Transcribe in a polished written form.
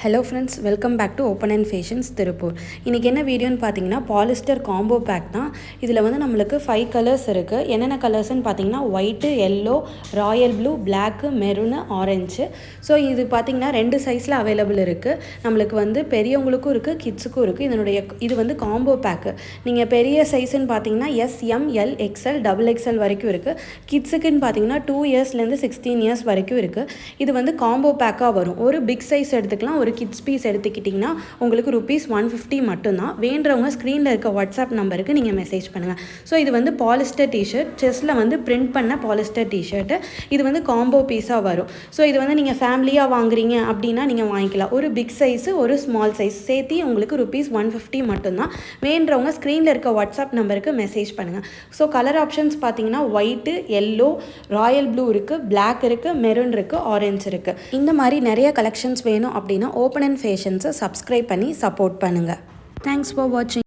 Hello friends, welcome back to open and fashions Tiruppur. இன்றைக்கி என்ன வீடியோன்னு பார்த்தீங்கன்னா பாலிஸ்டர் காம்போ பேக் தான். இதில் வந்து நம்மளுக்கு 5 கலர்ஸ் இருக்குது. என்னென்ன கலர்ஸ்ன்னு பார்த்தீங்கன்னா white, yellow, royal blue, black, maroon, orange. So இது பார்த்திங்கன்னா 2 சைஸில் அவைலபிள் இருக்குது. நம்மளுக்கு வந்து பெரியவங்களுக்கும் இருக்குது, கிட்ஸுக்கும் இருக்குது. இது வந்து காம்போ பேக்கு. நீங்கள் பெரிய சைஸுன்னு பார்த்தீங்கன்னா S, M, L, XL, double XL வரைக்கும் இருக்குது. கிட்ஸுக்குன்னு பார்த்தீங்கன்னா 2 இயர்ஸ்லேருந்து 16 இயர்ஸ் வரைக்கும் இருக்குது. இது வந்து காம்போ பேக்காக வரும். ஒரு பிக் சைஸ் எடுத்துக்கலாம், ஒரு கிட்ஸ் பீஸ் எடுத்துக்கிட்டிங்கன்னா உங்களுக்கு ₹150 மட்டும்தான். வேண்டவங்க ஸ்க்ரீனில் இருக்க வாட்ஸ்அப் நம்பருக்கு நீங்கள் மெசேஜ் பண்ணுங்கள். ஸோ இது வந்து பாலிஸ்டர் டிஷர்ட், செஸ்ட்டில் வந்து பிரிண்ட் பண்ண பாலிஸ்டர் டிஷர்ட்டு. இது வந்து காம்போ பீஸாக வரும். ஸோ இது வந்து நீங்கள் ஃபேமிலியாக வாங்குறீங்க அப்படின்னா நீங்கள் வாங்கிக்கலாம். ஒரு பிக் சைஸு, ஒரு ஸ்மால் சைஸ் சேர்த்து உங்களுக்கு ₹150 மட்டும்தான். வேண்டவங்க ஸ்க்ரீனில் இருக்க வாட்ஸ்அப் நம்பருக்கு மெசேஜ் பண்ணுங்கள். ஸோ கலர் ஆப்ஷன்ஸ் பார்த்தீங்கன்னா ஒயிட்டு, எல்லோ, ராயல் ப்ளூ இருக்குது, பிளாக் இருக்குது, மெரூன் இருக்குது, ஆரஞ்சு இருக்குது. இந்த மாதிரி நிறைய கலெக்ஷன்ஸ் வேணும் அப்படின்னா ஓப்பன் அண்ட் ஃபேஷன்ஸை சப்ஸ்கிரைப் பண்ணி சப்போர்ட் பண்ணுங்கள். தேங்க்ஸ் ஃபார் வாட்சிங்.